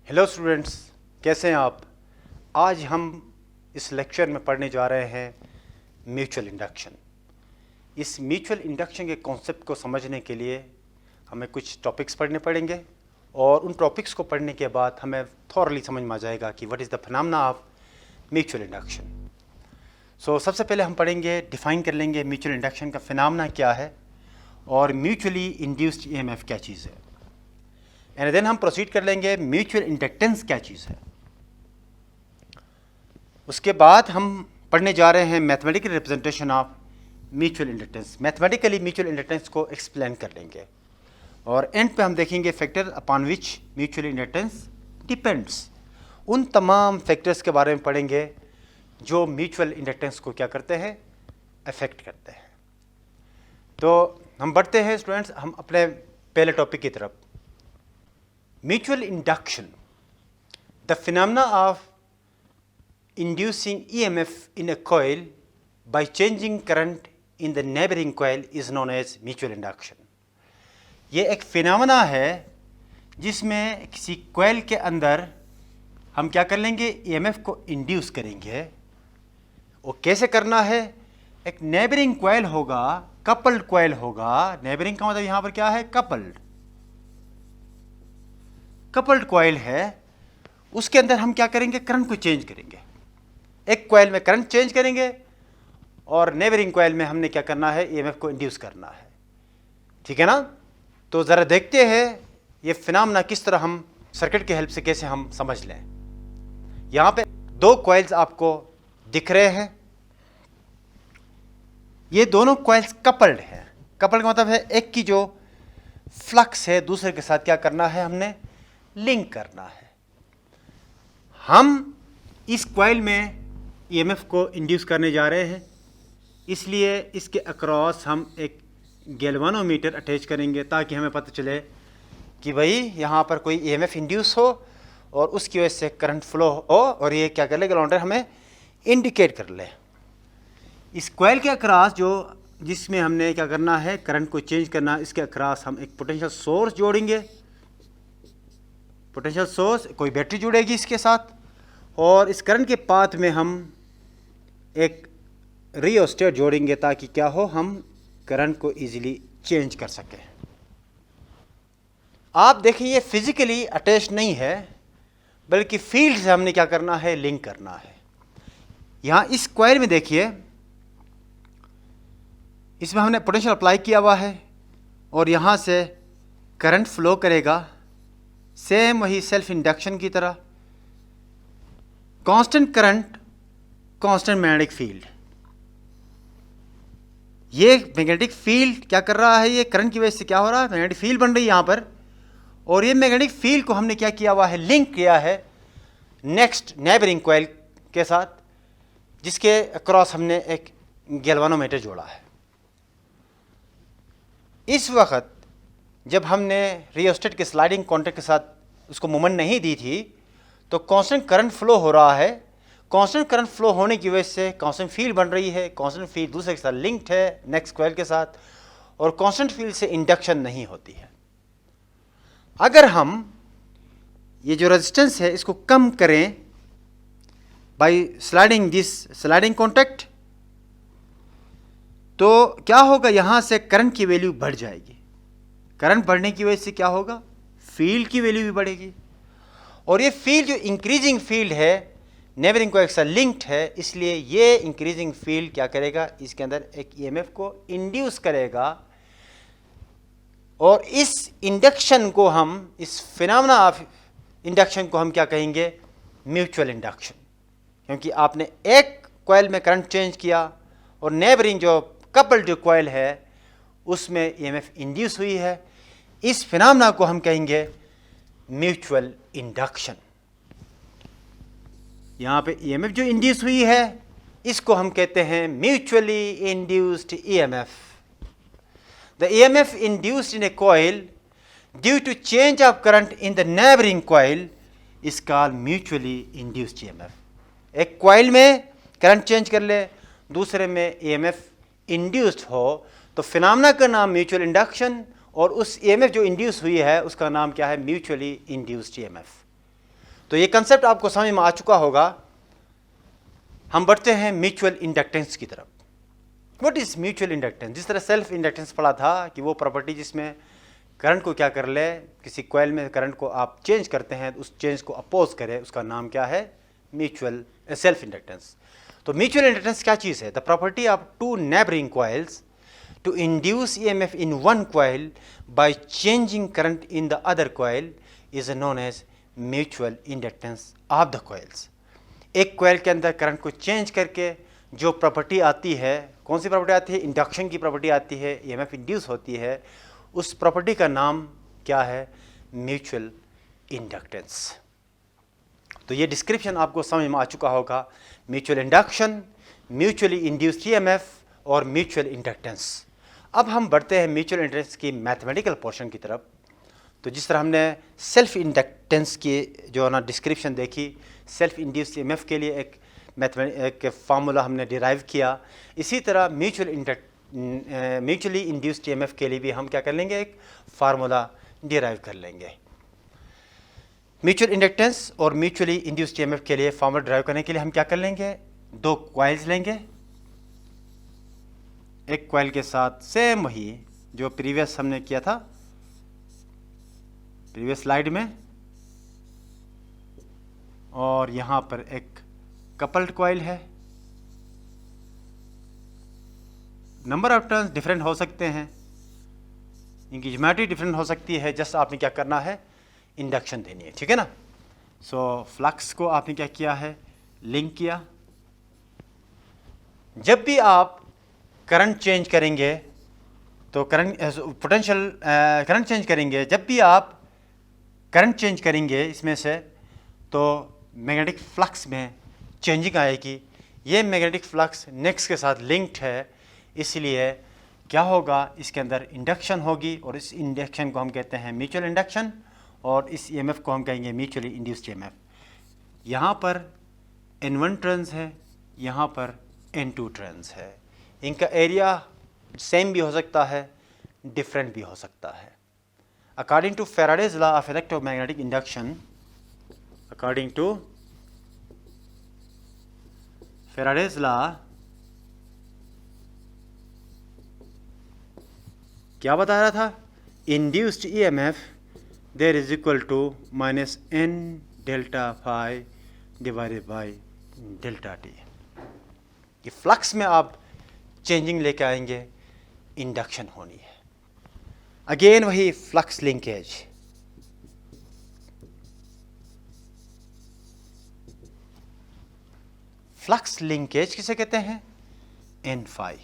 Hello students, कैसे हैं आप। आज हम इस लेक्चर में पढ़ने जा रहे हैं म्यूचुअल इंडक्शन। इस म्यूचुअल इंडक्शन के कॉन्सेप्ट को समझने के लिए हमें कुछ टॉपिक्स पढ़ने पड़ेंगे और उन टॉपिक्स को पढ़ने के बाद हमें थॉरली समझ में आ जाएगा कि what is the phenomena of mutual induction. सबसे पहले हम पढ़ेंगे, डिफ़ाइन कर लेंगे म्यूचुअल इंडक्शन का फिनोमेना क्या है और म्यूचुअली इंड्यूस्ड ईएमएफ क्या चीज़ है। एंड देन हम प्रोसीड कर लेंगे म्यूचुअल इंडक्टेंस क्या चीज़ है। उसके बाद हम पढ़ने जा रहे हैं mathematical representation of mutual inductance. Mathematically mutual inductance को एक्सप्लेन कर लेंगे और एंड पे हम देखेंगे factor upon which mutual inductance depends. उन तमाम फैक्टर्स के बारे में पढ़ेंगे जो म्यूचुअल इंडक्टेंस को क्या करते हैं, अफेक्ट करते हैं। तो हम बढ़ते हैं स्टूडेंट्स, हम अपने पहले टॉपिक की तरफ। Mutual induction, the phenomena of inducing EMF in a coil by changing current in the neighboring coil is known as mutual induction. ये एक फिनोमेना है जिसमें किसी कोयल के अंदर हम क्या कर लेंगे, EMF को इंड्यूस करेंगे। वो कैसे करना है, एक नेबरिंग कोयल होगा, कपल्ड कोयल होगा। नेबरिंग का मतलब यहाँ पर क्या है, कपल्ड कॉइल है। उसके अंदर हम क्या करेंगे, करंट को चेंज करेंगे। एक कॉइल में करंट चेंज करेंगे और नेबरिंग कॉइल में हमने क्या करना है, ईएमएफ को इंड्यूस करना है। ठीक है ना। तो ज़रा देखते हैं ये फिनोमेना किस तरह हम सर्किट की हेल्प से कैसे हम समझ लें। यहाँ पे दो कॉइल्स आपको दिख रहे हैं। ये दोनों कॉइल्स कपल्ड हैं। कपल्ड का मतलब है एक की जो फ्लक्स है दूसरे के साथ क्या करना है, हमने लिंक करना है। हम इस कॉइल में ईएमएफ को इंड्यूस करने जा रहे हैं, इसलिए इसके अक्रॉस हम एक गैल्वानोमीटर अटैच करेंगे ताकि हमें पता चले कि भाई यहाँ पर कोई ईएमएफ इंड्यूस हो और उसकी वजह से करंट फ्लो हो और ये क्या कर ले, गैल्वानोमीटर हमें इंडिकेट कर ले। इस कॉइल के अक्रॉस जो जिसमें हमने क्या करना है, करंट को चेंज करना, इसके अक्रॉस हम एक पोटेंशियल सोर्स जोड़ेंगे। पोटेंशियल सोर्स, कोई बैटरी जुड़ेगी इसके साथ और इस करंट के पाथ में हम एक रियोस्टेट जोड़ेंगे ताकि क्या हो, हम करंट को इजीली चेंज कर सकें। आप देखिए ये फिजिकली अटैच नहीं है बल्कि फील्ड से हमने क्या करना है, लिंक करना है। यहाँ इस कॉइल में देखिए, इसमें हमने पोटेंशियल अप्लाई किया हुआ है और यहाँ से करंट फ्लो करेगा, सेम वही सेल्फ इंडक्शन की तरह। Constant current, constant magnetic field. ये मैग्नेटिक फील्ड क्या कर रहा है, ये करंट की वजह से क्या हो रहा है, मैग्नेटिक फील्ड बन रही है यहाँ पर। और ये मैग्नेटिक फील्ड को हमने क्या किया हुआ है, लिंक किया है नेक्स्ट नेबरिंग कॉइल के साथ, जिसके अक्रॉस हमने एक गैल्वानोमीटर जोड़ा है। इस वक्त जब हमने रियोस्टेट के स्लाइडिंग कॉन्टैक्ट के साथ उसको मूवमेंट नहीं दी थी तो कांस्टेंट करंट फ्लो हो रहा है। कांस्टेंट करंट फ्लो होने की वजह से कांस्टेंट फील्ड बन रही है। कांस्टेंट फील्ड दूसरे के साथ लिंक्ड है नेक्स्ट कॉइल के साथ और कांस्टेंट फील्ड से इंडक्शन नहीं होती है। अगर हम ये जो रेजिस्टेंस है इसको कम करें by sliding this sliding contact, तो क्या होगा, यहाँ से करंट की वैल्यू बढ़ जाएगी। करंट बढ़ने की वजह से क्या होगा, फील्ड की वैल्यू भी बढ़ेगी। और ये फील्ड जो इंक्रीजिंग फील्ड है नेबरिंग को एक साथ लिंक्ड है, इसलिए ये इंक्रीजिंग फील्ड क्या करेगा, इसके अंदर एक ईएमएफ को इंड्यूस करेगा। और इस इंडक्शन को हम, इस फिनोमेना ऑफ इंडक्शन को हम क्या कहेंगे, म्यूचुअल इंडक्शन। क्योंकि आपने एक कॉइल में करंट चेंज किया और नेबरिंग जो कपल्ड जो कॉइल है उसमें ईएमएफ इंड्यूस हुई है। इस फिनोमेना को हम कहेंगे म्यूचुअल इंडक्शन। यहाँ पे ईएमएफ जो इंड्यूस हुई है इसको हम कहते हैं mutually induced EMF. The EMF induced in a coil due to change of current in the neighbouring coil is called mutually induced EMF. एक कॉइल में करंट चेंज कर ले, दूसरे में ईएमएफ इंड्यूस्ड हो तो फिनोमेना का नाम म्यूचुअल इंडक्शन और उस ईएमएफ जो इंड्यूस हुई है उसका नाम क्या है, म्यूचुअली इंड्यूस्ड ईएमएफ। तो ये कंसेप्ट आपको समझ में आ चुका होगा। हम बढ़ते हैं म्यूचुअल इंडक्टेंस की तरफ। What is mutual inductance? जिस तरह सेल्फ इंडक्टेंस पढ़ा था कि वो प्रॉपर्टी जिसमें करंट को क्या कर ले, किसी कॉइल में करंट को आप चेंज करते हैं, उस चेंज को अपोज करे, उसका नाम क्या है? Mutual self inductance. तो म्यूचुअल इंडक्टेंस क्या चीज़ है? The property of two neighbouring coils to induce EMF in one coil by changing current in the other coil is known as mutual inductance of the coils। एक coil के अंदर current को change करके जो property आती है, कौन सी property आती है? इंडक्शन की प्रॉपर्टी आती है, EMF इंड्यूस होती है, उस प्रॉपर्टी का नाम क्या है? Mutual inductance. तो ये डिस्क्रिप्शन आपको समझ में आ चुका होगा। Mutual induction, mutually induced EMF और म्यूचुअल इंडक्टेंस। अब हम बढ़ते हैं म्यूचुअल इंडक्टेंस की मैथमेटिकल पोर्शन की तरफ। तो जिस तरह हमने सेल्फ इंडक्टेंस की जो ना डिस्क्रिप्शन देखी, सेल्फ इंड्यूस्ड EMF के लिए एक फार्मूला हमने डिराइव किया, इसी तरह म्यूचुअली इंड्यूस्ड EMF के लिए भी हम क्या कर लेंगे? एक फार्मूला डिराइव कर लेंगे। म्यूचुअल इंडक्टेंस और म्यूचुअली इंड्यूस्ड EMF के लिए फार्मूला डिराइव करने के लिए हम क्या कर लेंगे? दो कॉइल्स लेंगे, एक कॉइल के साथ सेम वही जो प्रीवियस हमने किया था प्रीवियस स्लाइड में, और यहां पर एक कपल्ड कॉइल है। नंबर ऑफ टर्न्स डिफरेंट हो सकते हैं, इनकी ज्योमेट्री डिफरेंट हो सकती है, जस्ट आपने क्या करना है? इंडक्शन देनी है, ठीक है ना। सो फ्लक्स को आपने क्या किया है? लिंक किया। जब भी आप करंट चेंज करेंगे तो पोटेंशियल करंट चेंज करेंगे, जब भी आप करंट चेंज करेंगे इसमें से, तो मैग्नेटिक फ्लक्स में चेंजिंग आएगी। ये मैग्नेटिक फ्लक्स नेक्स्ट के साथ लिंक्ड है, इसलिए क्या होगा? इसके अंदर इंडक्शन होगी, और इस इंडक्शन को हम कहते हैं म्यूचुअल इंडक्शन, और इस EMF को हम कहेंगे म्यूचुअली इंड्यूस्ड EMF। यहाँ पर N1 टर्न्स है, यहाँ पर N2 टर्न्स है। इनका एरिया सेम भी हो सकता है, डिफरेंट भी हो सकता है। According to Faraday's law of electromagnetic induction, according to Faraday's law, क्या बता रहा था? Induced EMF there is equal to minus N delta phi divided by delta T। कि फ्लक्स में आप चेंजिंग लेके आएंगे, इंडक्शन होनी है। अगेन वही फ्लक्स लिंकेज, फ्लक्स लिंकेज किसे कहते हैं? N phi.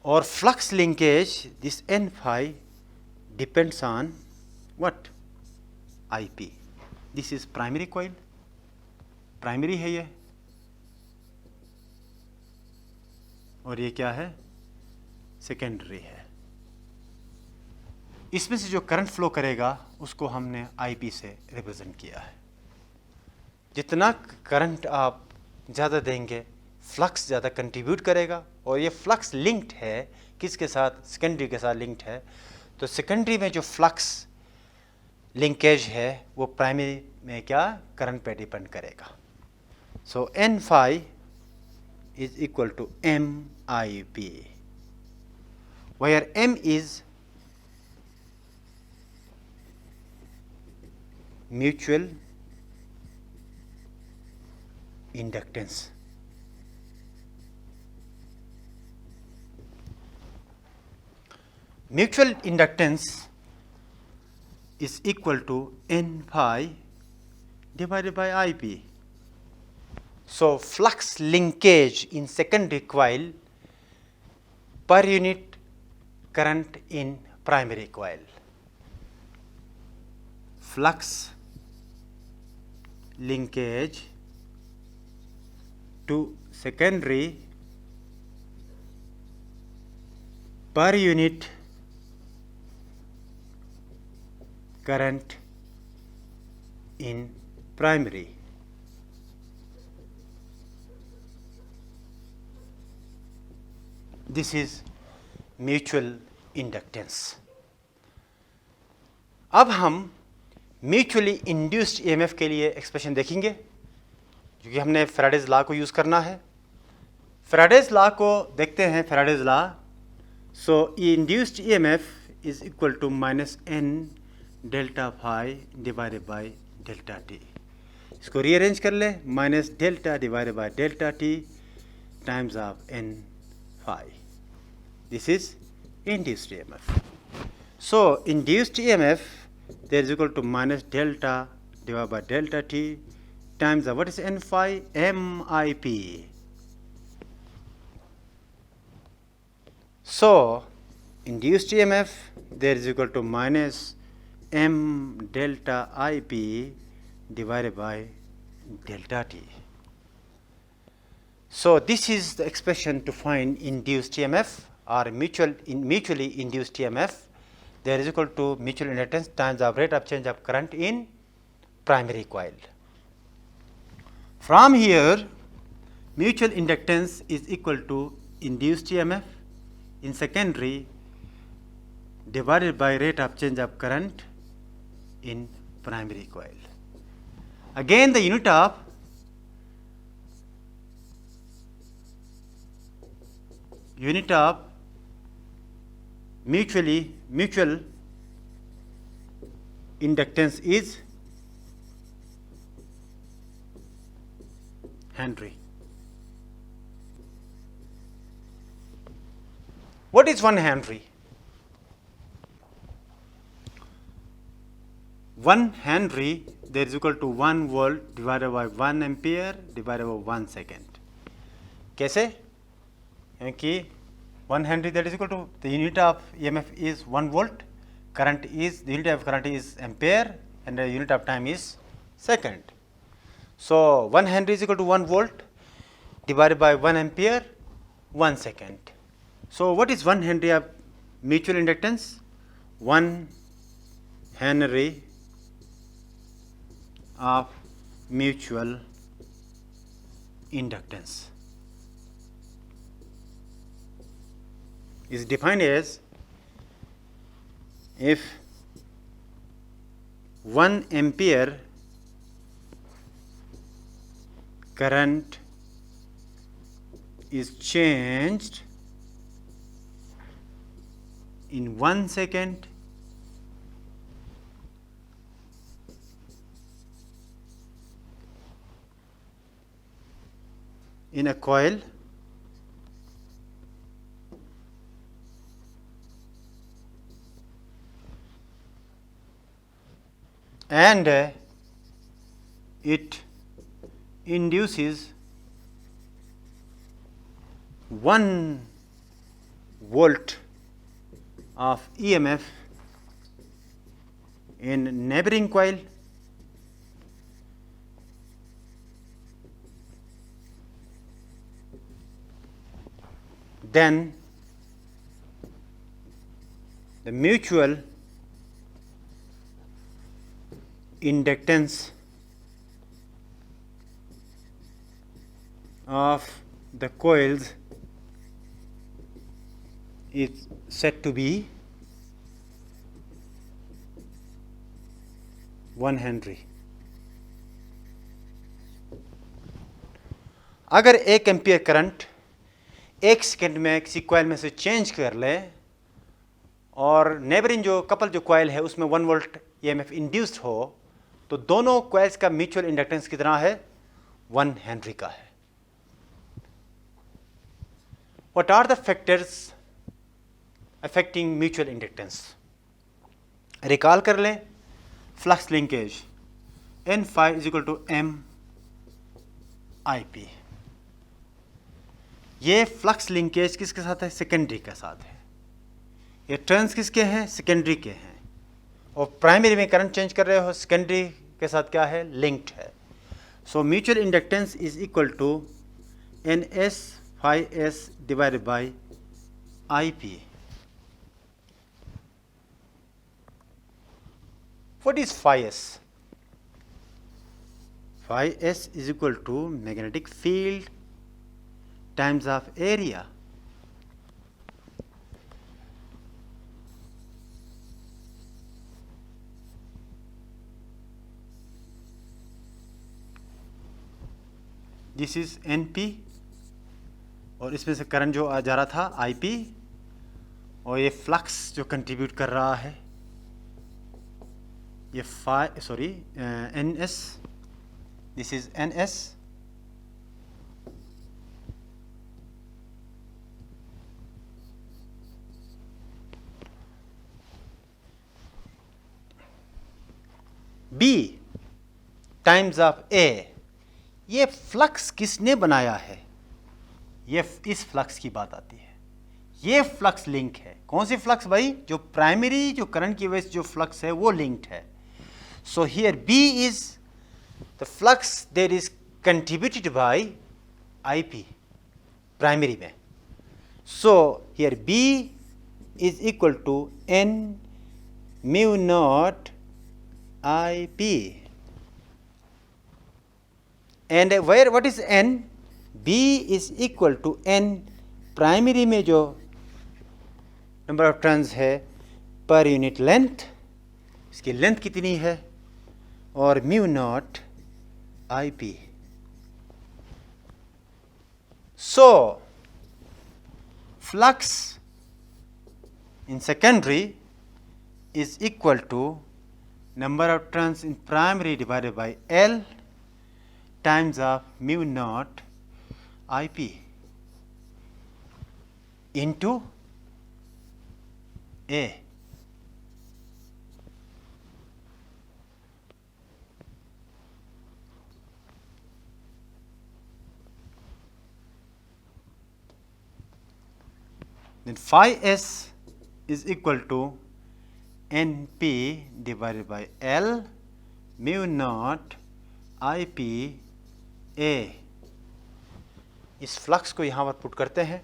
और flux linkage this N phi depends on what? IP। This is primary coil, primary है ये, और ये क्या है? सेकेंडरी है। इसमें से जो करंट फ्लो करेगा उसको हमने IP से रिप्रेजेंट किया है। जितना करंट आप ज़्यादा देंगे, फ्लक्स ज़्यादा कंट्रीब्यूट करेगा, और ये फ्लक्स लिंक्ड है किसके साथ? सेकेंडरी के साथ लिंक्ड है। तो सेकेंडरी में जो फ्लक्स लिंकेज है वो प्राइमरी में क्या? करंट पे डिपेंड करेगा। सो N फाई is equal to MIP, where M is mutual inductance। Mutual inductance is equal to N phi divided by IP। So flux linkage in secondary coil per unit current in primary coil, flux linkage to secondary per unit current in primary। This is mutual inductance। अब हम mutually induced EMF के लिए expression देखेंगे, क्योंकि हमने Faraday's law को use करना है। फैराडेज लॉ को देखते हैं, Faraday's law. So induced EMF is equal to minus N delta phi divided by delta T. इसको रीअरेंज कर ले, minus delta divided by delta T times of N phi. This is induced EMF. So induced EMF there is equal to minus delta divided by delta t times what is n phi MIP. So induced EMF there is equal to minus m delta IP divided by delta t. So this is the expression to find induced EMF or mutually induced EMF. There is equal to mutual inductance times the rate of change of current in primary coil. From here, mutual inductance is equal to induced EMF in secondary divided by rate of change of current in primary coil. Again, the unit of mutual inductance is Henry. What is 1 Henry? 1 Henry there is equal to 1 volt divided by 1 ampere divided by 1 second. कैसे? क्योंकि 1 Henry that is equal to the unit of EMF is 1 volt, current is the unit of current is ampere, and the unit of time is second. So 1 Henry is equal to 1 volt divided by 1 ampere 1 second. So what is 1 Henry of mutual inductance? 1 Henry of mutual inductance is defined as if 1 ampere current is changed in 1 second, in a coil, and it induces 1 volt of EMF in neighboring coil, then the mutual inductance of the coils is said to be 1 Henry. अगर 1 ampere current 1 second में किसी coil में से change कर ले और neighbouring जो couple जो कॉइल है उसमें 1 वोल्ट EMF इंड्यूस्ड हो, तो दोनों कॉइल्स का म्यूचुअल इंडक्टेंस कितना है? 1 हेनरी का है. What are the factors affecting mutual inductance? Recall कर लें, flux linkage N phi is equal to M IP. ये फ्लक्स लिंकेज किसके साथ है? सेकेंडरी के साथ है. ये टर्न्स किसके हैं? सेकेंडरी के हैं. और प्राइमरी में करंट चेंज कर रहे हो, सेकेंडरी के साथ क्या है? लिंक्ड है. So mutual inductance is equal to NS phi S divided by IP. What is phi S? Phi S is equal to magnetic field times of area. This is NP, और इसमें से current जो जा रहा था IP, और ये flux जो कंट्रीब्यूट कर रहा है ये NS, this is NS, B times of A। ये फ्लक्स किसने बनाया है, ये इस फ्लक्स की बात आती है। ये फ्लक्स लिंक है, कौन सी फ्लक्स भाई, जो प्राइमरी जो करंट की वजह से जो फ्लक्स है वो लिंक्ड है। So here B is the flux that is contributed by IP primary में। So here B is equal to N mu naught IP, and where what is N? B is equal to N primary में जो number of turns है per unit length, इसकी length कितनी है, और mu naught IP। So flux in secondary is equal to number of turns in primary divided by L times of mu naught IP into A. Then phi S is equal to NP divided by L mu naught IP A। इस flux को यहाँ पर put करते हैं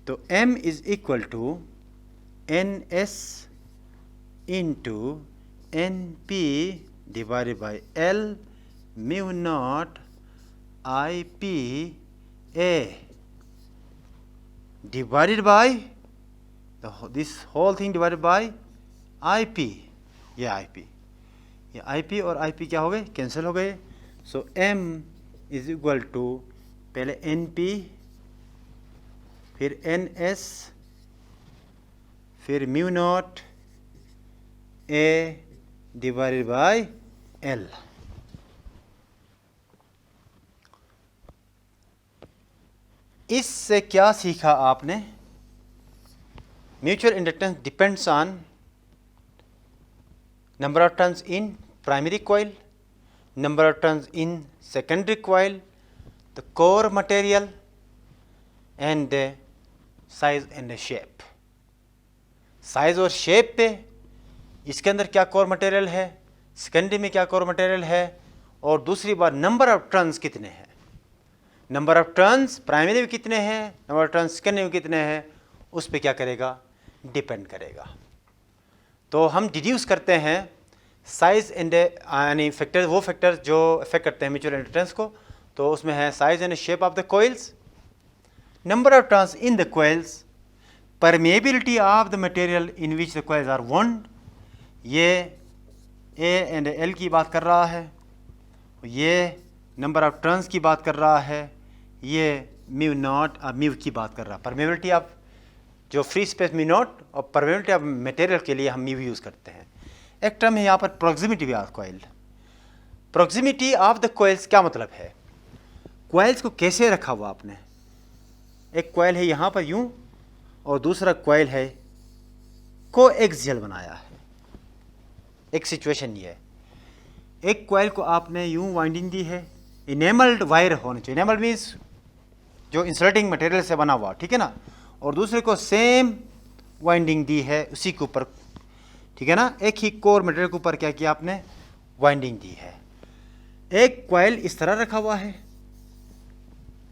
तो M is equal to NS into NP divided by L mu naught IP A divided by this whole thing divided by IP, ये IP और IP क्या हो गए, कैंसिल हो गए। सो M इज इक्वल टू पहले NP, फिर NS, फिर mu naught A divided by L। इससे क्या सीखा आपने, mutual inductance depends on number of turns in primary coil, number of turns in secondary coil, the core material and the size and the shape। Size और shape पे इसके अंदर क्या core material है, सेकेंडरी में क्या कोर मटेरियल है, और दूसरी बात नंबर ऑफ टर्न्स कितने हैं, नंबर ऑफ टर्न्स प्राइमरी में कितने हैं, नंबर ऑफ टर्न्स सेकेंडरी में कितने हैं, उस पे क्या करेगा, डिपेंड करेगा। तो हम डिड्यूस करते हैं साइज एंड यानी फैक्टर, वो फैक्टर जो इफेक्ट करते हैं म्यूचुअल इंडक्टेंस को, तो उसमें है size and shape of the coils, number of turns in the coils, permeability of the material in which the coils are wound, ये A एंड L की बात कर रहा है, ये नंबर ऑफ टर्न्स की बात कर रहा है, ये म्यू नॉट म्यू की बात कर रहा है। परमेबिलिटी ऑफ जो फ्री स्पेस म्यू नॉट और परमेबिलिटी ऑफ मटेरियल के लिए हम म्यू यूज़ करते हैं। एक टर्म है यहाँ पर proximity of coil. Proximity of the coils क्या मतलब है, कोइल्स को कैसे रखा हुआ आपने, एक कोइल है यहाँ पर यूं और दूसरा कोइल है कोएक्सियल बनाया है। एक सिचुएशन ये है, एक कोइल को आपने यूं वाइंडिंग दी है, इनेमल्ड वायर होने चाहिए, इनेमल्ड मीन्स जो इंसुलेटिंग मटेरियल से बना हुआ, ठीक है ना, और दूसरे को सेम वाइंडिंग दी है उसी के ऊपर, ठीक है ना, एक ही कोर मटेरियल के ऊपर क्या किया आपने, वाइंडिंग दी है। एक कॉइल इस तरह रखा हुआ है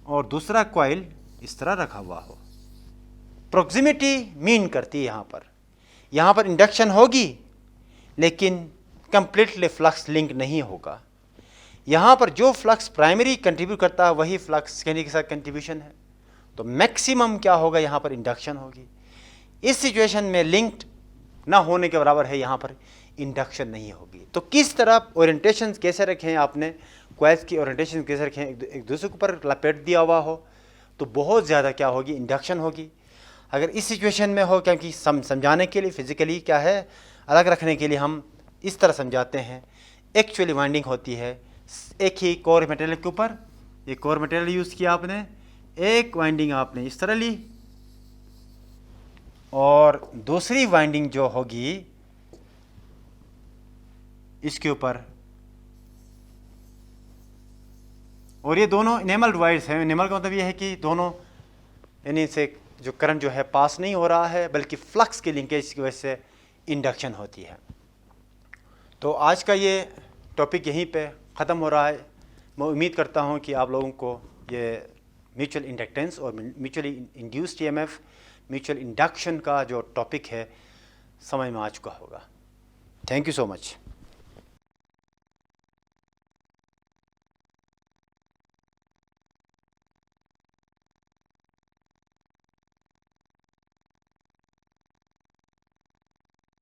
और दूसरा कॉइल इस तरह रखा हुआ हो। प्रॉक्सिमिटी मीन करती है यहाँ पर इंडक्शन होगी लेकिन कंप्लीटली फ्लक्स लिंक नहीं होगा। यहाँ पर जो फ्लक्स प्राइमरी कंट्रीब्यूट करता है वही फ्लक्स सेकेंडरी के साथ कंट्रीब्यूशन है, तो मैक्सिमम क्या होगा, यहाँ पर इंडक्शन होगी। इस सिचुएशन में लिंक्ड ना होने के बराबर है, यहाँ पर इंडक्शन नहीं होगी। तो किस तरह ओरिएंटेशन कैसे रखे हैं आपने, कॉइल्स की ओरिएंटेशन कैसे रखें, एक दूसरे के ऊपर लपेट दिया हुआ हो तो बहुत ज़्यादा क्या होगी, इंडक्शन होगी। अगर इस सिचुएशन में हो, क्योंकि समझाने के लिए फिज़िकली क्या है अलग रखने के लिए हम इस तरह समझाते हैं। एक्चुअली वाइंडिंग होती है एक ही कोर मटेरियल के ऊपर, ये कोर मटेरियल यूज़ किया आपने, एक वाइंडिंग आपने इस तरह ली और दूसरी वाइंडिंग जो होगी इसके ऊपर, और ये दोनों इनेमल वायर्स हैं। इनेमल का मतलब ये है कि दोनों यानी से जो करंट जो है पास नहीं हो रहा है, बल्कि फ्लक्स की लिंकेज की वजह से इंडक्शन होती है। तो आज का ये टॉपिक यहीं पे ख़त्म हो रहा है। मैं उम्मीद करता हूँ कि आप लोगों को ये म्यूचुअल इंडक्टेंस और mutually induced EMF, mutual induction का जो टॉपिक है समझ में आ चुका होगा। Thank you so much.